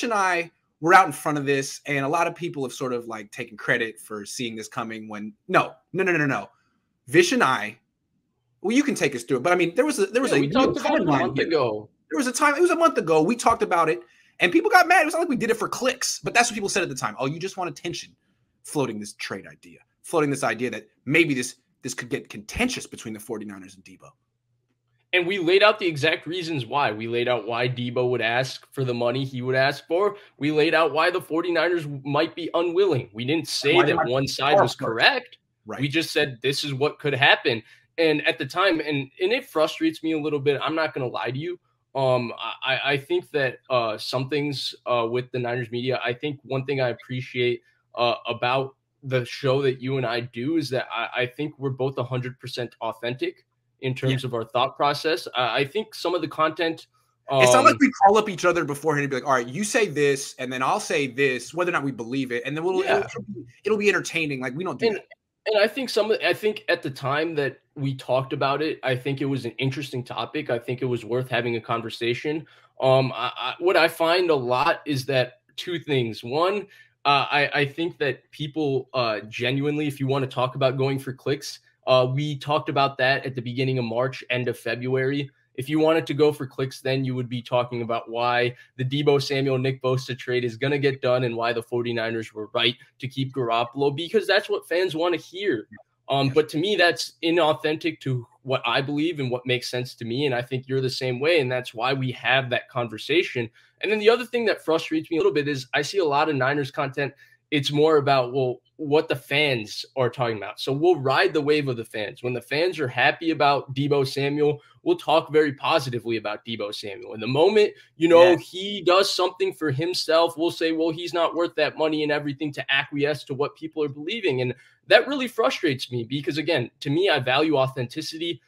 Vish and I were out in front of this, and a lot of people have sort of like taken credit for seeing this coming when no. Vish and I, well, you can take us through it, but I mean, we talked about it a month ago. There was a time, it was a month ago, we talked about it, and people got mad. It was not like we did it for clicks, but that's what people said at the time. Oh, you just want attention, floating this trade idea, floating this idea that maybe this could get contentious between the 49ers and Deebo. And we laid out the exact reasons why. We laid out why Deebo would ask for the money he would ask for. We laid out why the 49ers might be unwilling. We didn't say that one side was correct. Right. We just said this is what could happen. And at the time, and it frustrates me a little bit. I'm not going to lie to you. I think that some things with the Niners media, I think one thing I appreciate about the show that you and I do is that I think we're both 100% authentic in terms of our thought process. I think some of the content. It's not like we call up each other beforehand and be like, all right, you say this, and then I'll say this, whether or not we believe it. And then it'll be entertaining. Like, we don't do that. And I think I think at the time that we talked about it, I think it was an interesting topic. I think it was worth having a conversation. What I find a lot is that two things. One, I think that people genuinely, if you want to talk about going for clicks, we talked about that at the beginning of March, end of February. If you wanted to go for clicks, then you would be talking about why the Deebo Samuel, Nick Bosa trade is going to get done and why the 49ers were right to keep Garoppolo, because that's what fans want to hear. But to me, that's inauthentic to what I believe and what makes sense to me. And I think you're the same way. And that's why we have that conversation. And then the other thing that frustrates me a little bit is I see a lot of Niners content. It's more about, well, what the fans are talking about. So we'll ride the wave of the fans. When the fans are happy about Deebo Samuel, we'll talk very positively about Deebo Samuel. And the moment, he does something for himself, we'll say, well, he's not worth that money and everything, to acquiesce to what people are believing. And that really frustrates me because, again, to me, I value authenticity.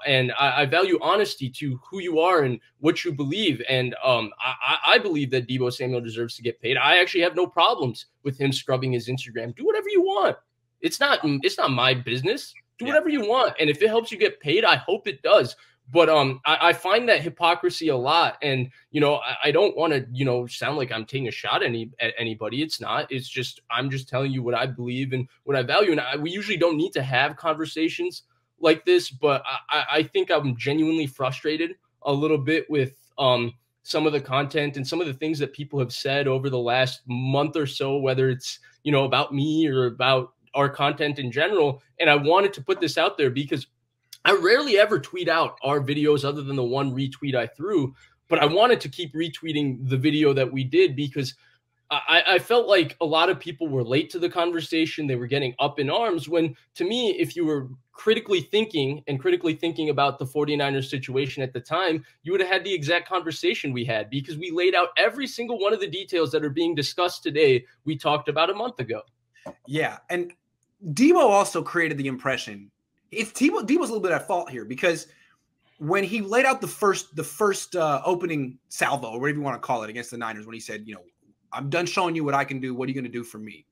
And I value honesty to who you are and what you believe. And I believe that Deebo Samuel deserves to get paid. I actually have no problems with him scrubbing his Instagram. Do whatever you want. It's not my business. Do whatever you want. And if it helps you get paid, I hope it does. But I find that hypocrisy a lot. And, I don't want to, sound like I'm taking a shot at anybody. It's not. It's just I'm just telling you what I believe and what I value. And we usually don't need to have conversations like this, but I think I'm genuinely frustrated a little bit with some of the content and some of the things that people have said over the last month or so, whether it's, about me or about our content in general. And I wanted to put this out there because I rarely ever tweet out our videos other than the one retweet I threw, but I wanted to keep retweeting the video that we did because I felt like a lot of people were late to the conversation. They were getting up in arms when, to me, if you were critically thinking about the 49ers situation at the time, you would have had the exact conversation we had because we laid out every single one of the details that are being discussed today we talked about a month ago. Yeah, and Deebo also created the impression. Deebo's a little bit at fault here because when he laid out the first opening salvo, or whatever you want to call it, against the Niners, when he said, I'm done showing you what I can do. What are you going to do for me?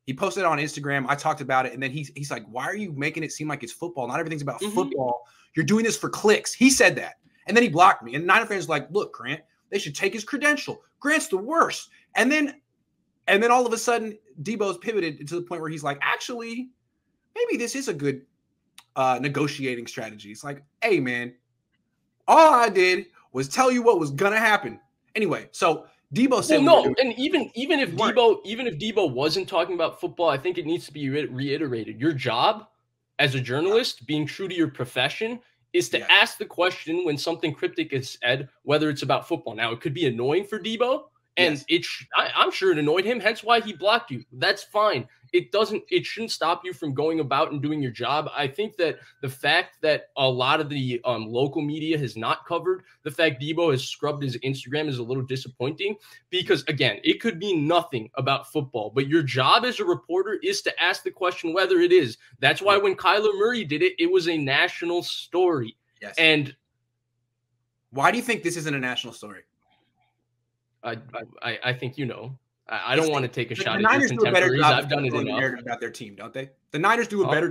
He posted it on Instagram. I talked about it. And then he's like, why are you making it seem like it's football? Not everything's about football. You're doing this for clicks. He said that. And then he blocked me. And Niner fans like, look, Grant, they should take his credential. Grant's the worst. And then all of a sudden, Deebo's pivoted to the point where he's like, actually, maybe this is a good negotiating strategy. It's like, hey, man, all I did was tell you what was going to happen. Anyway, so Deebo said, well, no, and even if Deebo wasn't talking about football, I think it needs to be reiterated. Your job as a journalist, being true to your profession, is to ask the question when something cryptic is said, whether it's about football. Now, it could be annoying for Deebo, and I'm sure it annoyed him. Hence why he blocked you. That's fine. It shouldn't stop you from going about and doing your job. I think that the fact that a lot of the local media has not covered the fact Deebo has scrubbed his Instagram is a little disappointing because, again, it could mean nothing about football, but your job as a reporter is to ask the question whether it is. That's why when Kyler Murray did it, it was a national story. Yes. And why do you think this isn't a national story? I think I don't want to take a shot at your contemporaries. I've done it enough. The narrative about their team, don't they? The Niners do a better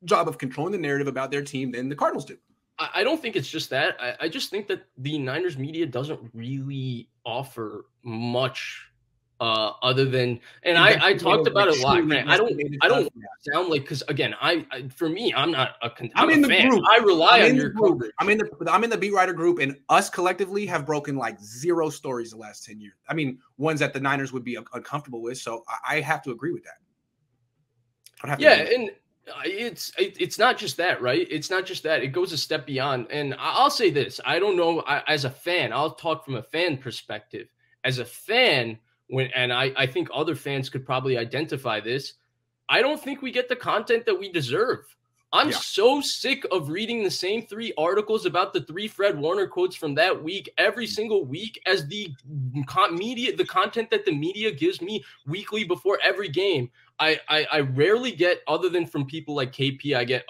job of controlling the narrative about their team than the Cardinals do. I don't think it's just that. I just think that the Niners media doesn't really offer much other than, and I talked about it a lot. Grant. I don't sound like, because again, for me, I'm not I'm in a the fan. group. I rely on your coverage. I'm in the beat writer group, and us collectively have broken like 0 stories the last 10 years. I mean, ones that the Niners would be uncomfortable with. So I have to agree with that. Yeah, and it's not just that, right? It's not just that. It goes a step beyond. And I'll say this: I don't know. As a fan, I'll talk from a fan perspective. As a fan, and I think other fans could probably identify this, I don't think we get the content that we deserve. I'm so sick of reading the same 3 articles about the 3 Fred Warner quotes from that week every single week as the content that the media gives me weekly before every game. I rarely get, other than from people like KP, I get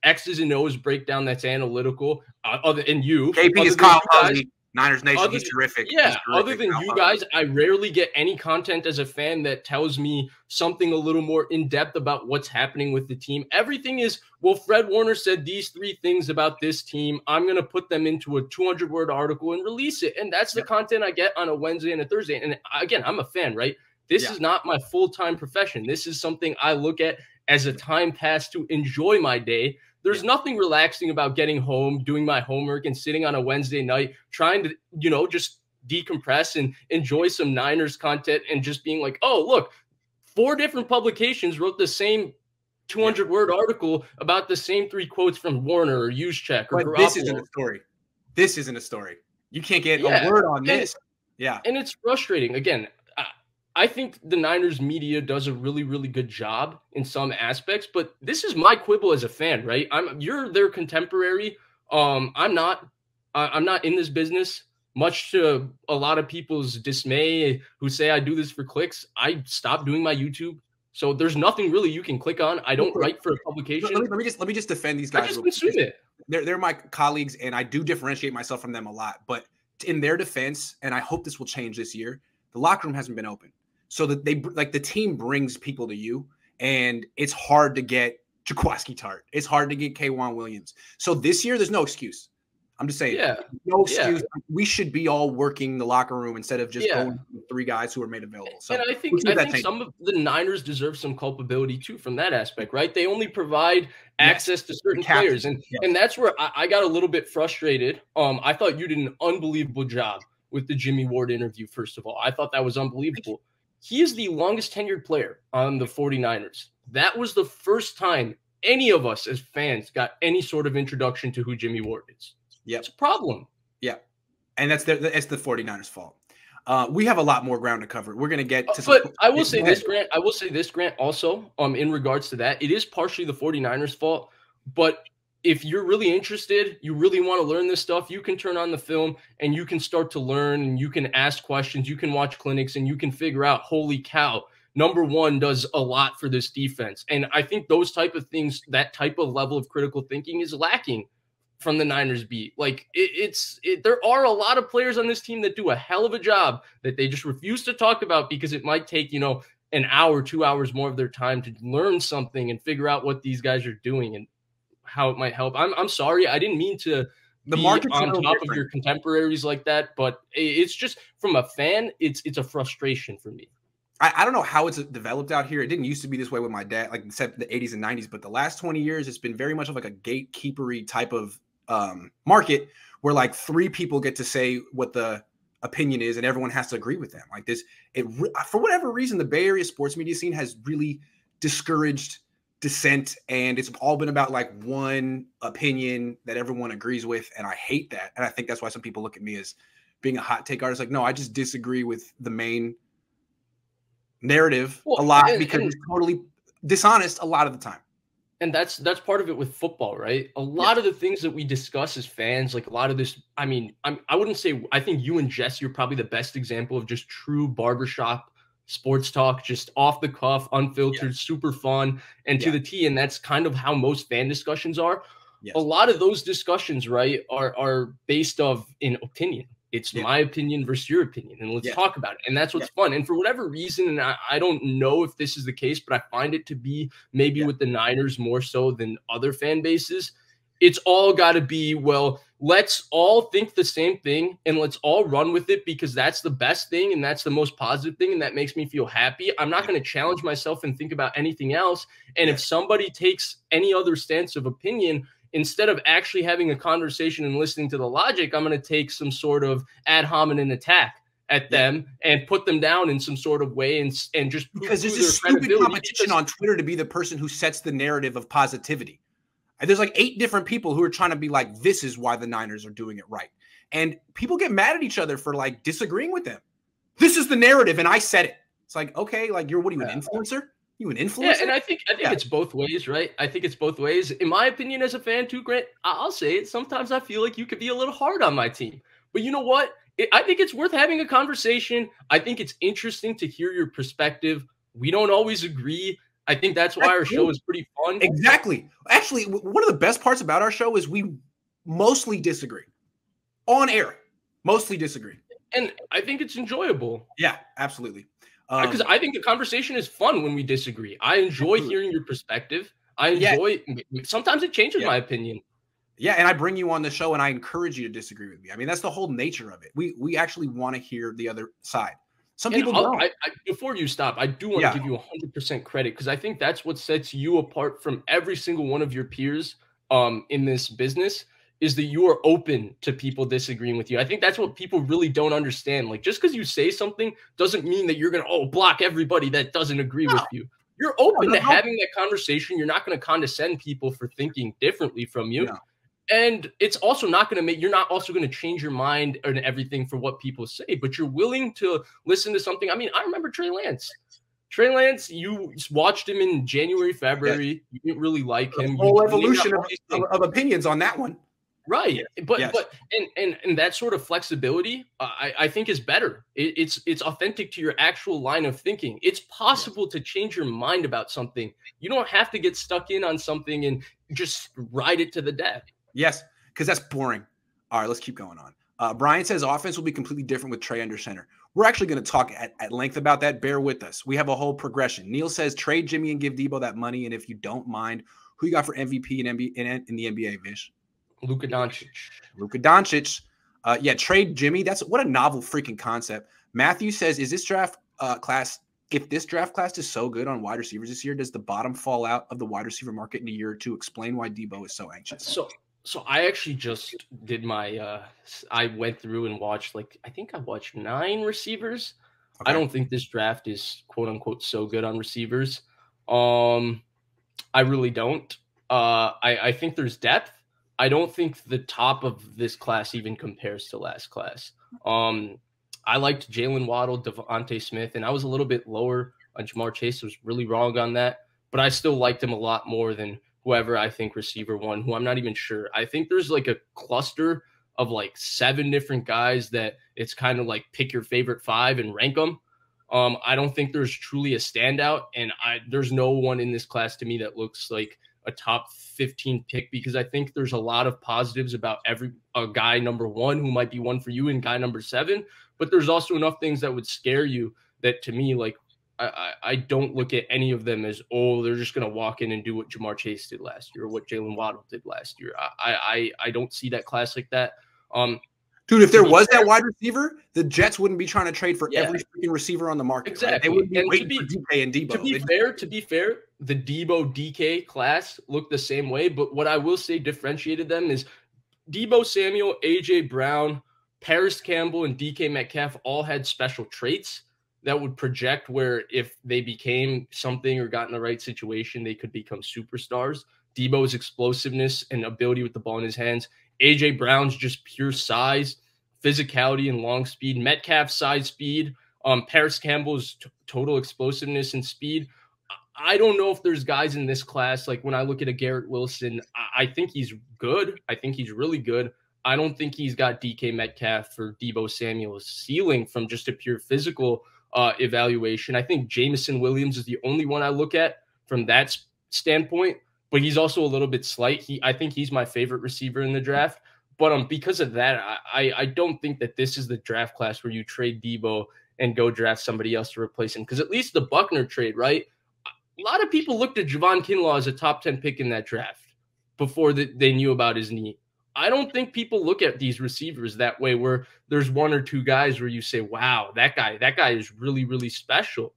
X's and O's breakdown that's analytical. And you, KP is Kyle Posey. Niners Nation, he's terrific. Yeah, he's terrific. Other than you guys, I rarely get any content as a fan that tells me something a little more in-depth about what's happening with the team. Everything is, well, Fred Warner said these 3 things about this team. I'm going to put them into a 200-word article and release it. And that's the content I get on a Wednesday and a Thursday. And again, I'm a fan, right? This is not my full-time profession. This is something I look at as a time pass to enjoy my day. There's nothing relaxing about getting home, doing my homework, and sitting on a Wednesday night trying to, just decompress and enjoy some Niners content and just being like, oh, look, 4 different publications wrote the same 200-word article about the same 3 quotes from Warner or Juszczyk or Garoppolo. This isn't a story. This isn't a story. You can't get a word on this. And it's frustrating. Again, I think the Niners media does a really, really good job in some aspects, but this is my quibble as a fan, right? You're their contemporary. I'm not in this business, much to a lot of people's dismay who say I do this for clicks. I stopped doing my YouTube. So there's nothing really you can click on. I don't write for a publication. Let me just defend these guys. I just consume it. They're my colleagues, and I do differentiate myself from them a lot. But in their defense, and I hope this will change this year, the locker room hasn't been open. So that the team brings people to you, and it's hard to get Jaquiski Tart. It's hard to get K'Wan Williams. So this year, there's no excuse. I'm just saying, no excuse. Yeah. We should be all working the locker room instead of just going with 3 guys who are made available. So, and I think some of the Niners deserve some culpability too from that aspect, right? They only provide access to certain players, and that's where I got a little bit frustrated. I thought you did an unbelievable job with the Jimmy Ward interview. First of all, I thought that was unbelievable. He is the longest tenured player on the 49ers. That was the first time any of us as fans got any sort of introduction to who Jimmy Ward is. Yeah, it's a problem. Yeah, and it's the 49ers' fault. We have a lot more ground to cover. We're going to get to but I will say this, Grant. I will say this, Grant, also in regards to that. It is partially the 49ers' fault, but if you're really interested, you really want to learn this stuff, you can turn on the film and you can start to learn, and you can ask questions, you can watch clinics, and you can figure out, holy cow, number 1 does a lot for this defense. And I think those type of things, that type of level of critical thinking is lacking from the Niners beat. Like there are a lot of players on this team that do a hell of a job that they just refuse to talk about because it might take, an hour, 2 hours more of their time to learn something and figure out what these guys are doing and how it might help. I'm sorry. I didn't mean to be on top of your contemporaries like that, but it's just from a fan, it's a frustration for me. I don't know how it's developed out here. It didn't used to be this way with my dad, like except the 80s and 90s, but the last 20 years, it's been very much of like a gatekeepery type of market where like 3 people get to say what the opinion is and everyone has to agree with them. Like this, for whatever reason, the Bay Area sports media scene has really discouraged dissent, and it's all been about like one opinion that everyone agrees with, and I hate that. And I think that's why some people look at me as being a hot take artist. Like, no, I just disagree with the main narrative a lot because it's totally dishonest a lot of the time. And that's part of it with football, right? A lot of the things that we discuss as fans, like a lot of this, I mean, I wouldn't say, I think you and Jess, you're probably the best example of just true barbershop sports talk, just off the cuff, unfiltered, super fun, and to the T. And that's kind of how most fan discussions are. A lot of those discussions, right, are based in opinion. It's my opinion versus your opinion, and let's talk about it. And that's what's fun. And for whatever reason, and I don't know if this is the case, but I find it to be maybe with the Niners more so than other fan bases, it's all got to be, well, let's all think the same thing and let's all run with it because that's the best thing and that's the most positive thing and that makes me feel happy. I'm not going to challenge myself and think about anything else. And if somebody takes any other stance of opinion, instead of actually having a conversation and listening to the logic, I'm going to take some sort of ad hominem attack at them and put them down in some sort of way and just because there's this stupid competition on Twitter to be the person who sets the narrative of positivity. And there's like 8 different people who are trying to be like, this is why the Niners are doing it right. And people get mad at each other for like disagreeing with them. This is the narrative and I said it. It's like, okay, like what are you, an influencer? You an influencer? Yeah, and I think it's both ways, right? I think it's both ways. In my opinion, as a fan too, Grant, I'll say it. Sometimes I feel like you could be a little hard on my team. But you know what? I think it's worth having a conversation. I think it's interesting to hear your perspective. We don't always agree. I think that's why our show is pretty fun. Exactly. Actually, one of the best parts about our show is we mostly disagree. On air, mostly disagree. And I think it's enjoyable. Yeah, absolutely. Because I think the conversation is fun when we disagree. I enjoy hearing your perspective. I enjoy sometimes it changes my opinion. Yeah, and I bring you on the show and I encourage you to disagree with me. I mean, that's the whole nature of it. We actually want to hear the other side. Some people don't. Before you stop, I do want to give you 100% credit because I think that's what sets you apart from every single one of your peers in this business is that you are open to people disagreeing with you. I think that's what people really don't understand. Like, just because you say something doesn't mean that you're going to block everybody that doesn't agree with you. You're open to having that conversation. You're not going to condescend people for thinking differently from you. No. And it's also not going to you're not also going to change your mind and everything for what people say, but you're willing to listen to something. I mean, I remember Trey Lance. Trey Lance, you watched him in January, February. Yes. You didn't really like him. The whole evolution of opinions on that one. Right. But that sort of flexibility, I think is better. It's authentic to your actual line of thinking. It's possible to change your mind about something. You don't have to get stuck in on something and just ride it to the death. Yes, because that's boring. All right, let's keep going on. Brian says offense will be completely different with Trey under center. We're actually going to talk at length about that. Bear with us. We have a whole progression. Neil says trade Jimmy and give Deebo that money. And if you don't mind, who you got for MVP in the NBA, Vish? Luka Doncic. Luka Doncic. Trade Jimmy. That's what a novel freaking concept. Matthew says, is this draft class, if this draft class is so good on wide receivers this year, does the bottom fall out of the wide receiver market in a year or two? Explain why Deebo is so anxious. So I actually just did my I went through and watched I think I watched 9 receivers. Okay. I don't think this draft is quote unquote so good on receivers. I really don't. I think there's depth. I don't think the top of this class even compares to last class. I liked Jalen Waddle, Devontae Smith, and I was a little bit lower on Jamar Chase. I was really wrong on that, but I still liked him a lot more than whoever I think receiver one, who I'm not even sure. I think there's a cluster of 7 different guys that it's kind of pick your favorite 5 and rank them. I don't think there's truly a standout, and there's no one in this class to me that looks like a top 15 pick, because I think there's a lot of positives about a guy number 1 who might be one for you and guy number 7, but there's also enough things that would scare you that to me, I don't look at any of them as, they're just going to walk in and do what Jamar Chase did last year or what Jalen Waddle did last year. I don't see that class like that. Dude, if there was that wide receiver, the Jets wouldn't be trying to trade for every freaking receiver on the market. Exactly. Right? They wouldn't be waiting for DK and Deebo. To be fair, the Deebo DK class looked the same way, but what I will say differentiated them is Deebo Samuel, AJ Brown, Paris Campbell, and DK Metcalf all had special traits that would project where if they became something or got in the right situation, they could become superstars. Deebo's explosiveness and ability with the ball in his hands. AJ Brown's just pure size, physicality, and long speed. Metcalf's size, speed. Paris Campbell's total explosiveness and speed. I don't know if there's guys in this class, when I look at a Garrett Wilson, I think he's good. I think he's really good. I don't think he's got DK Metcalf or Deebo Samuel's ceiling from just a pure physical evaluation. I think Jameson Williams is the only one I look at from that standpoint, but he's also a little bit slight. I think he's my favorite receiver in the draft. But because of that, I don't think that this is the draft class where you trade Deebo and go draft somebody else to replace him. Because at least the Buckner trade, right? A lot of people looked at Javon Kinlaw as a top 10 pick in that draft. before they knew about his knee. I don't think people look at these receivers that way, where there's one or two guys where you say, wow, that guy is really, really special.